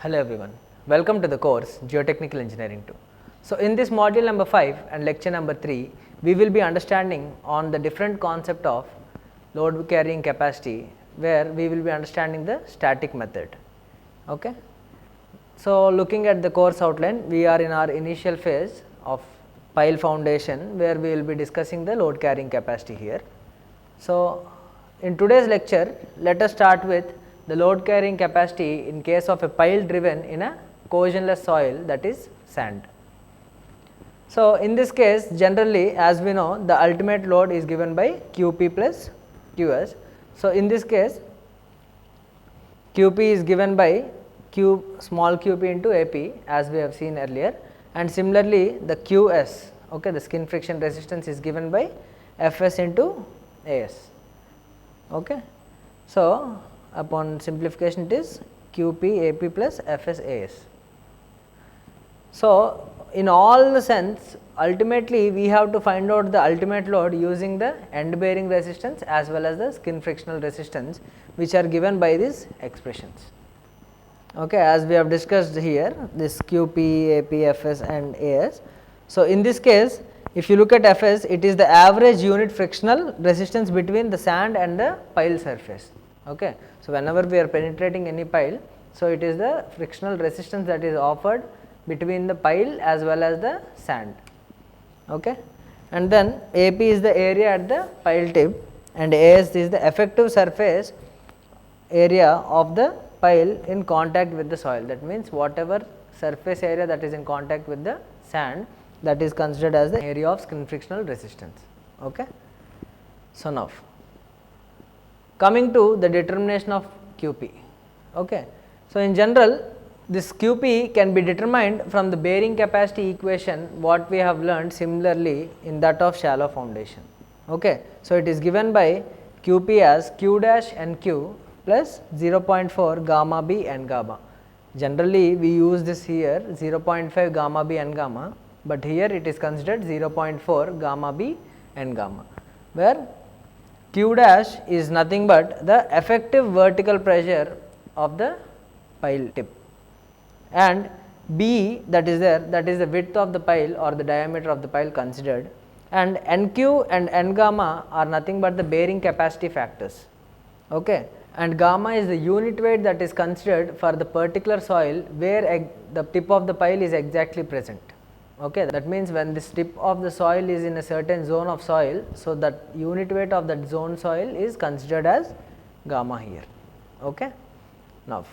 Hello everyone, welcome to the course Geotechnical Engineering 2. So in this module number 5 and lecture number 3, we will be understanding on the different concept of load carrying capacity, where we will be understanding the static method. Okay. So looking at the course outline, we are in our initial phase of pile foundation, where we will be discussing the load carrying capacity here. So in today's lecture, let us start with the load carrying capacity in case of a pile driven in a cohesionless soil, that is sand. So in this case, generally as we know, the ultimate load is given by QP plus QS. So in this case, QP is given by small qp into AP, as we have seen earlier, and similarly the QS, okay, the skin friction resistance, is given by Fs into As. Okay. So upon simplification, it is QP AP plus Fs As. So in all the sense, ultimately we have to find out the ultimate load using the end bearing resistance as well as the skin frictional resistance, which are given by these expressions. Okay, as we have discussed here, this QP, AP, Fs and As. So in this case, if you look at Fs, it is the average unit frictional resistance between the sand and the pile surface. Okay. So whenever we are penetrating any pile, so it is the frictional resistance that is offered between the pile as well as the sand. Okay. And then AP is the area at the pile tip, and As is the effective surface area of the pile in contact with the soil. That means whatever surface area that is in contact with the sand, that is considered as the area of skin frictional resistance. Okay. So now coming to the determination of QP. Okay. So in general, this QP can be determined from the bearing capacity equation, what we have learned similarly in that of shallow foundation. Okay. So it is given by QP as Q dash NQ plus 0.4 gamma B N gamma. Generally we use this here 0.5 gamma B N gamma, but here it is considered 0.4 gamma B N gamma, where Q dash is nothing but the effective vertical pressure of the pile tip, and B that is there, that is the width of the pile or the diameter of the pile considered, and NQ and N gamma are nothing but the bearing capacity factors. Okay. And gamma is the unit weight that is considered for the particular soil where the tip of the pile is exactly present. Okay. That means when this tip of the soil is in a certain zone of soil, so that unit weight of that zone soil is considered as gamma here. Okay. Now,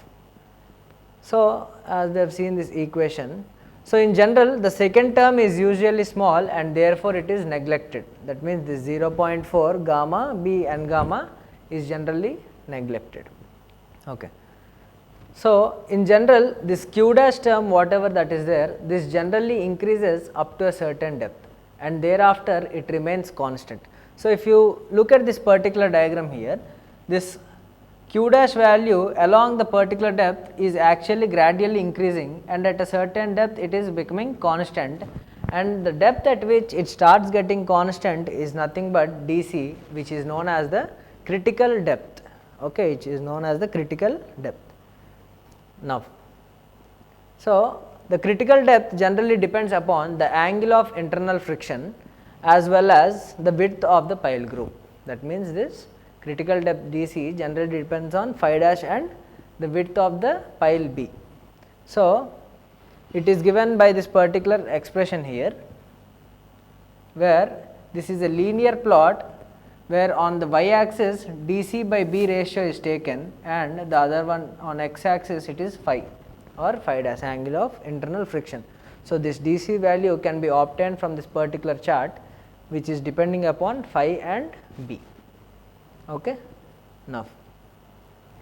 so as we have seen this equation, so in general the second term is usually small and therefore it is neglected. That means this 0.4 gamma B N gamma is generally neglected. Okay. So in general, this Q dash term, whatever that is there, this generally increases up to a certain depth and thereafter it remains constant. So if you look at this particular diagram here, this Q dash value along the particular depth is actually gradually increasing, and at a certain depth it is becoming constant, and the depth at which it starts getting constant is nothing but DC, which is known as the critical depth. Okay, which is known as the critical depth. Now, so the critical depth generally depends upon the angle of internal friction as well as the width of the pile groove. That means this critical depth DC generally depends on phi dash and the width of the pile B. So it is given by this particular expression here, where this is a linear plot where on the y axis DC by B ratio is taken, and the other one on x axis it is phi or phi dash, angle of internal friction. So this DC value can be obtained from this particular chart, which is depending upon phi and B. Okay. Now,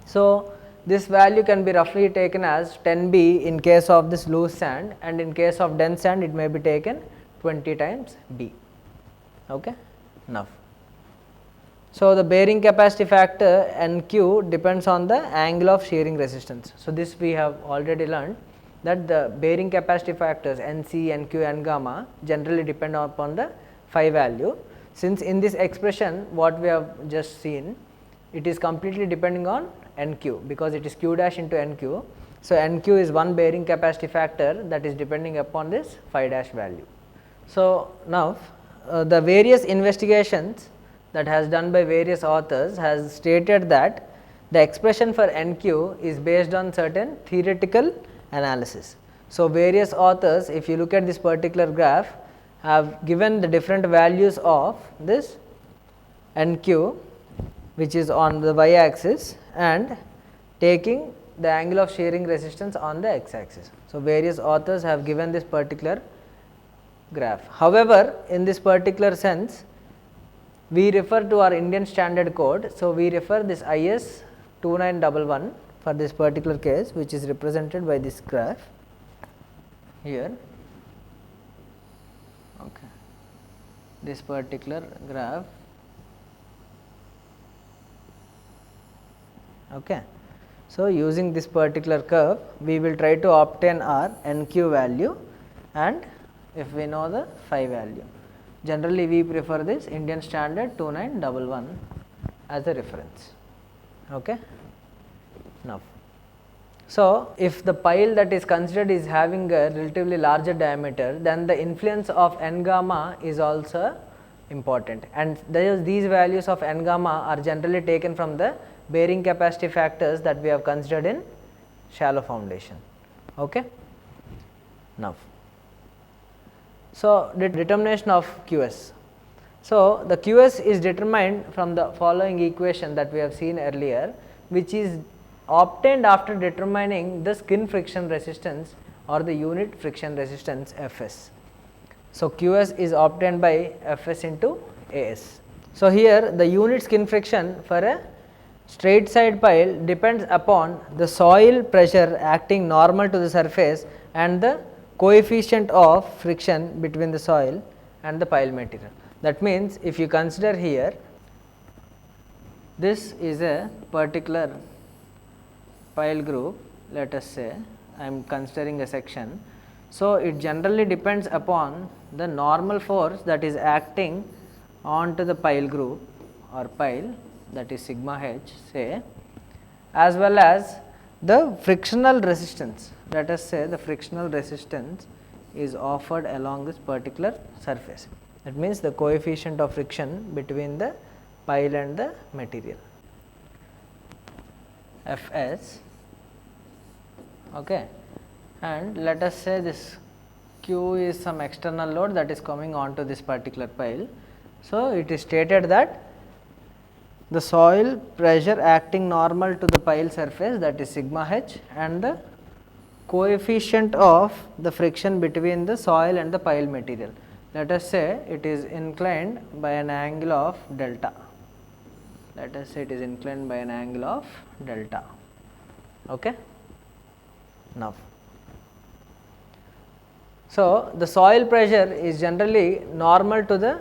so this value can be roughly taken as 10B in case of this loose sand, and in case of dense sand it may be taken 20 times B. Okay. Now, so the bearing capacity factor NQ depends on the angle of shearing resistance. So this we have already learned, that the bearing capacity factors NC, NQ, N gamma generally depend upon the phi value. Since in this expression what we have just seen, it is completely depending on NQ because it is Q dash into NQ. So, NQ is one bearing capacity factor that is depending upon this phi dash value. So, now the various investigations that has done by various authors has stated that the expression for NQ is based on certain theoretical analysis. So, various authors, if you look at this particular graph, have given the different values of this NQ, which is on the y axis, and taking the angle of shearing resistance on the x axis. So, various authors have given this particular graph. However, in this particular sense, we refer to our Indian standard code. So, we refer this IS 2911 for this particular case, which is represented by this graph here. Okay. This particular graph. Okay. So, using this particular curve, we will try to obtain our NQ value, and if we know the phi value. Generally, we prefer this Indian standard 2911 as a reference. Okay. Now, so if the pile that is considered is having a relatively larger diameter, then the influence of N gamma is also important, and these values of N gamma are generally taken from the bearing capacity factors that we have considered in shallow foundation. Okay. Now, so the determination of QS. So, the QS is determined from the following equation that we have seen earlier, which is obtained after determining the skin friction resistance or the unit friction resistance Fs. So, Qs is obtained by Fs into As. So, here the unit skin friction for a straight side pile depends upon the soil pressure acting normal to the surface and the coefficient of friction between the soil and the pile material. That means, if you consider here, this is a particular pile group, let us say I am considering a section. So, it generally depends upon the normal force that is acting onto the pile group or pile, that is sigma h, say, as well as the frictional resistance. Let us say the frictional resistance is offered along this particular surface. That means, the coefficient of friction between the pile and the material, Fs. Okay. And let us say this Q is some external load that is coming onto this particular pile. So, it is stated that the soil pressure acting normal to the pile surface, that is sigma h, and the coefficient of the friction between the soil and the pile material, let us say it is inclined by an angle of delta. Let us say it is inclined by an angle of delta. Okay. Now, so the soil pressure is generally normal to the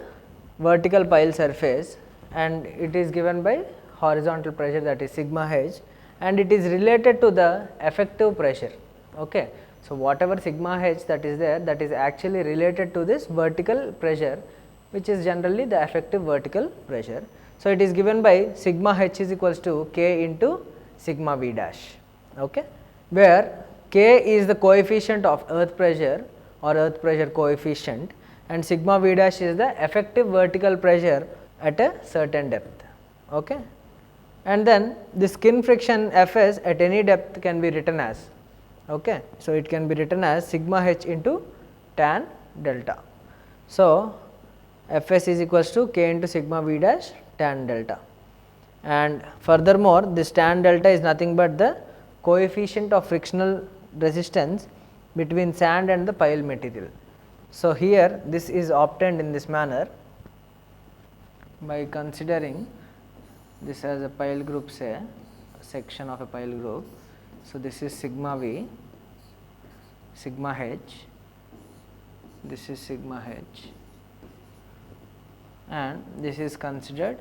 vertical pile surface, and it is given by horizontal pressure, that is sigma h, and it is related to the effective pressure. Okay. So, whatever sigma h that is there, that is actually related to this vertical pressure, which is generally the effective vertical pressure. So, it is given by sigma h is equals to k into sigma v dash, okay, where k is the coefficient of earth pressure or earth pressure coefficient, and sigma v dash is the effective vertical pressure at a certain depth. Okay. And then the skin friction Fs at any depth can be written as, okay. So, it can be written as sigma h into tan delta. So, Fs is equals to k into sigma v dash tan delta, and furthermore this tan delta is nothing but the coefficient of frictional resistance between sand and the pile material. So, here this is obtained in this manner by considering this as a pile group, say a section of a pile group. So, this is sigma v, sigma h, this is sigma h, and this is considered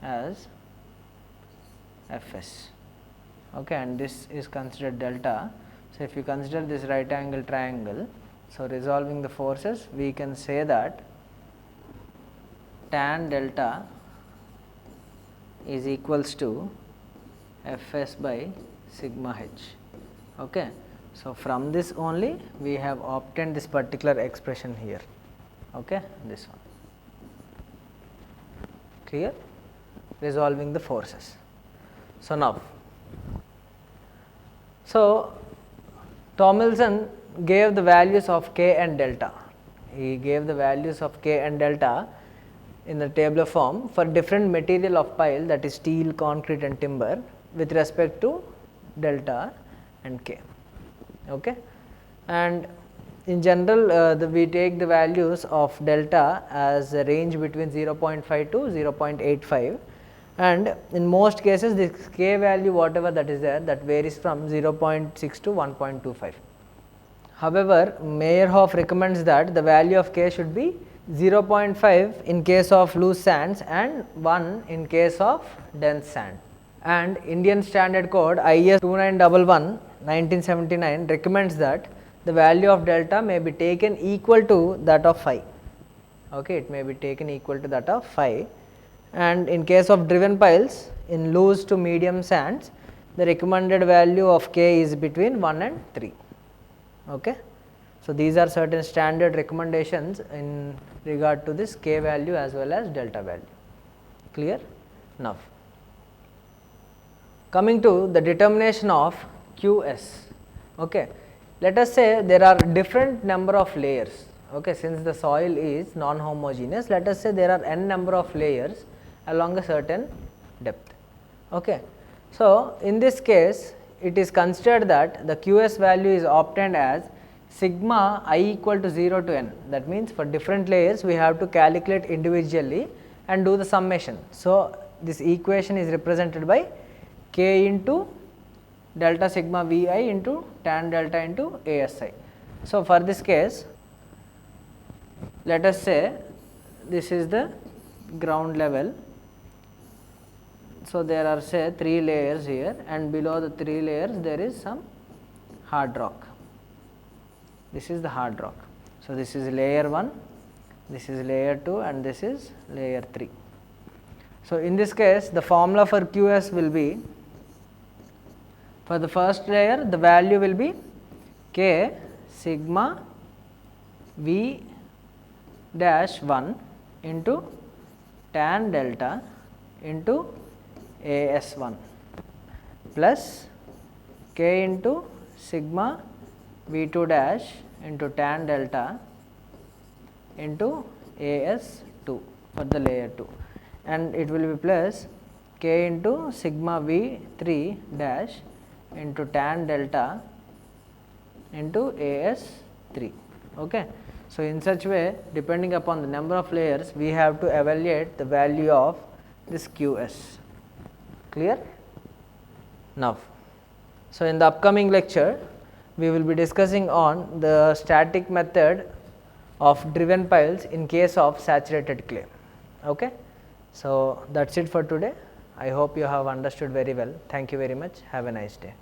as Fs, okay, and this is considered delta. So, if you consider this right angle triangle, so resolving the forces, we can say that tan delta is equals to Fs by sigma h. Okay. So, from this only we have obtained this particular expression here, okay, this one, clear, resolving the forces. So, now, so Tomlinson gave the values of K and delta, he gave the values of K and delta in the tabular form for different material of pile, that is steel, concrete and timber, with respect to delta and K. Okay. And in general we take the values of delta as a range between 0.5 to 0.85, and in most cases this K value whatever that is there, that varies from 0.6 to 1.25. However, Meyerhoff recommends that the value of K should be 0.5 in case of loose sands and 1 in case of dense sand. And Indian Standard Code IS 2911 1979 recommends that the value of delta may be taken equal to that of phi. Okay, it may be taken equal to that of phi. And in case of driven piles in loose to medium sands, the recommended value of K is between 1 and 3. Okay. So, these are certain standard recommendations in regard to this K value as well as delta value, clear. Now, coming to the determination of QS. Okay. Let us say there are different number of layers. Okay. Since the soil is non-homogeneous, let us say there are n number of layers along a certain depth. Okay. So, in this case it is considered that the QS value is obtained as sigma I equal to 0 to n. That means, for different layers we have to calculate individually and do the summation. So, this equation is represented by K into delta sigma Vi into tan delta into ASI. So, for this case let us say this is the ground level. So, there are say 3 layers here, and below the 3 layers there is some hard rock. This is the hard rock. So, this is layer 1, this is layer 2 and this is layer 3. So, in this case the formula for QS will be, for the first layer the value will be K sigma V dash 1 into tan delta into AS1 plus K into sigma V2 dash into tan delta into AS2 for the layer 2, and it will be plus K into sigma V3 dash into tan delta into AS3. Okay. So, in such way, depending upon the number of layers, we have to evaluate the value of this QS, clear. Now, so in the upcoming lecture we will be discussing on the static method of driven piles in case of saturated clay. Okay. So, that is it for today. I hope you have understood very well. Thank you very much. Have a nice day.